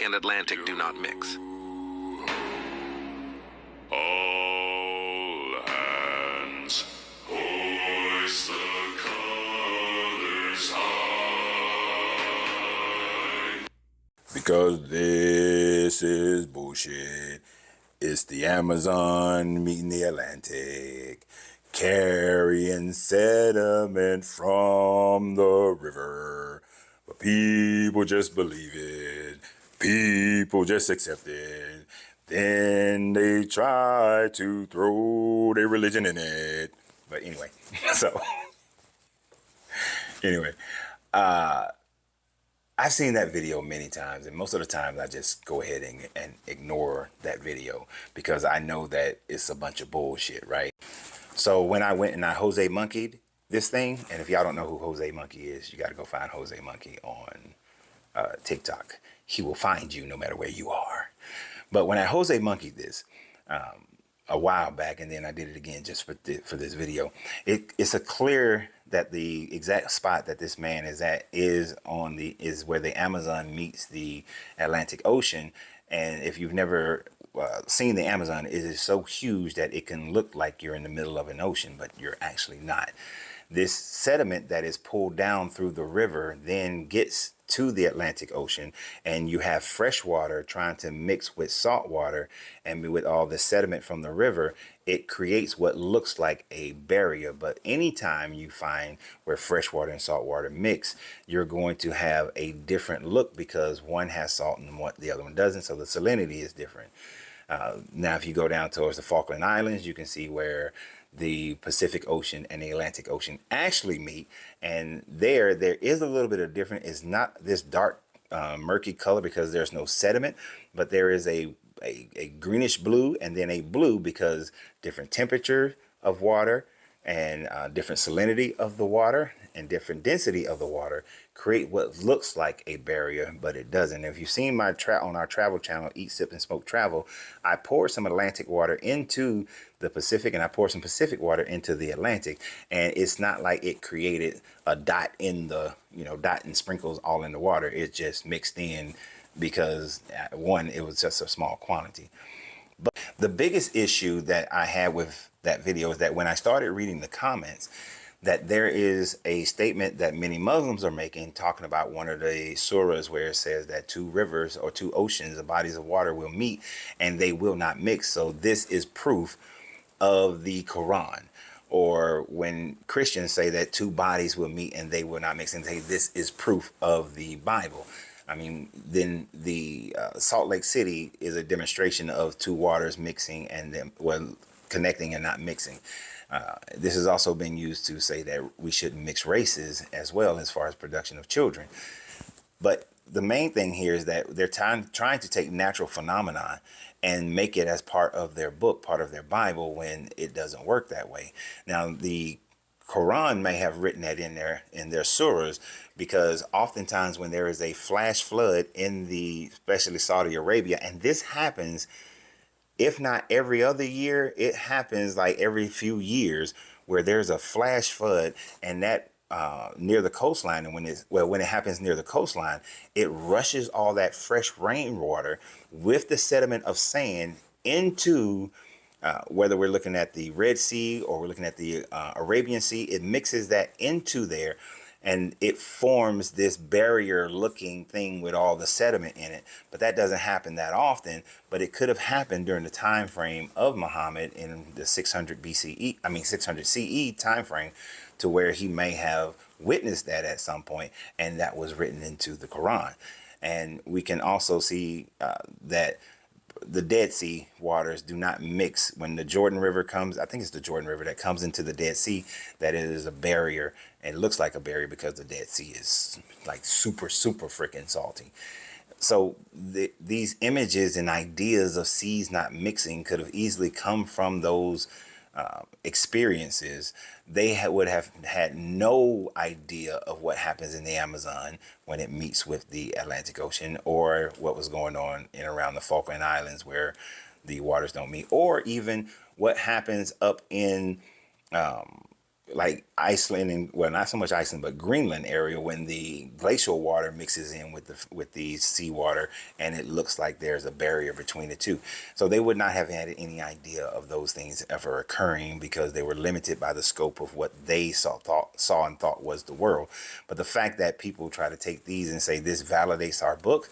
Pacific and Atlantic do not mix. All hands, hoist the colors high. Because this is bullshit. It's the Amazon meeting the Atlantic, carrying sediment from the river. But people just believe it. People just accept it. Then they try to throw their religion in it. But anyway, anyway, I've seen that video many times, and most of the time I just go ahead and ignore that video because I know that it's a bunch of bullshit, right? So when I went and I Jose Monkeyed this thing, and if y'all don't know who Jose Monkey is, you got to go find Jose Monkey on TikTok. He will find you no matter where you are. But when I Jose Monkeyed this a while back, and then I did it again just for this video, it's a clear that the exact spot that this man is at is where the Amazon meets the Atlantic Ocean. And if you've never seen the Amazon, it is so huge that it can look like you're in the middle of an ocean, but you're actually not. This sediment that is pulled down through the river then gets to the Atlantic Ocean, and you have fresh water trying to mix with salt water, and with all the sediment from the river, it creates what looks like a barrier. But anytime you find where fresh water and salt water mix, you're going to have a different look because one has salt and the other one doesn't, so the salinity is different. Now, if you go down towards the Falkland Islands, you can see where the Pacific Ocean and the Atlantic Ocean actually meet. And there is a little bit of difference. It's not this dark, murky color because there's no sediment, but there is a greenish blue and then a blue because different temperature of water and different salinity of the water and different density of the water create what looks like a barrier, but it doesn't. If you've seen my on our travel channel, Eat, Sip, and Smoke Travel, I poured some Atlantic water into the Pacific and I poured some Pacific water into the Atlantic, and it's not like it created a dot in the, dot and sprinkles all in the water. It just mixed in because one, it was just a small quantity. But the biggest issue that I had with that video is that when I started reading the comments, that there is a statement that many Muslims are making talking about one of the surahs where it says that two rivers or two oceans or bodies of water will meet and they will not mix. So this is proof of the Quran. Or when Christians say that two bodies will meet and they will not mix, and say this is proof of the Bible. I mean, then the Salt Lake City is a demonstration of two waters mixing and then, well, connecting and not mixing. This has also been used to say that we shouldn't mix races as well as far as production of children. But the main thing here is that they're trying to take natural phenomena and make it as part of their book, part of their Bible, when it doesn't work that way. Now, the Quran may have written that in their surahs, because oftentimes when there is a flash flood in especially Saudi Arabia, and this happens, if not every other year, it happens like every few years where there's a flash flood, and that near the coastline, and when it happens near the coastline, it rushes all that fresh rainwater with the sediment of sand into whether we're looking at the Red Sea or we're looking at the Arabian Sea. It mixes that into there, and it forms this barrier looking thing with all the sediment in it. But that doesn't happen that often, but it could have happened during the time frame of Muhammad in the 600 CE time frame, to where he may have witnessed that at some point, and that was written into the Quran. And we can also see that the Dead Sea waters do not mix. When the Jordan River comes, I think it's the Jordan River that comes into the Dead Sea, that it is a barrier, and it looks like a barrier because the Dead Sea is like super, super freaking salty. So these images and ideas of seas not mixing could have easily come from those experiences. They would have had no idea of what happens in the Amazon when it meets with the Atlantic Ocean, or what was going on in around the Falkland Islands where the waters don't meet, or even what happens up in like Iceland, and well, not so much Iceland, but Greenland area, when the glacial water mixes in with the seawater, and it looks like there's a barrier between the two. So they would not have had any idea of those things ever occurring because they were limited by the scope of what they saw and thought was the world. But the fact that people try to take these and say this validates our book,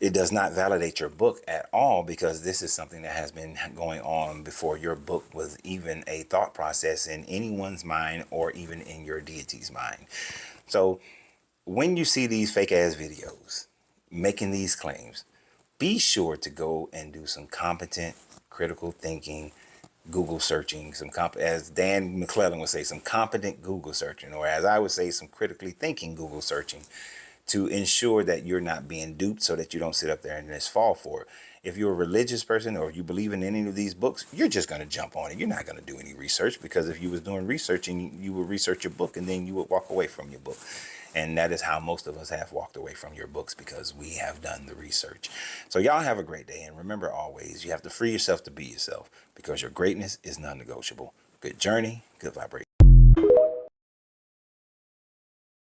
it does not validate your book at all, because this is something that has been going on before your book was even a thought process in anyone's mind or even in your deity's mind. So when you see these fake ass videos making these claims, be sure to go and do some competent critical thinking, Google searching, as Dan McClellan would say, some competent Google searching, or as I would say, some critically thinking Google searching, to ensure that you're not being duped, so that you don't sit up there and just fall for it. If you're a religious person or if you believe in any of these books, you're just going to jump on it. You're not going to do any research, because if you was doing research, and you would research your book and then you would walk away from your book. And that is how most of us have walked away from your books, because we have done the research. So y'all have a great day. And remember always, you have to free yourself to be yourself, because your greatness is non-negotiable. Good journey, good vibration.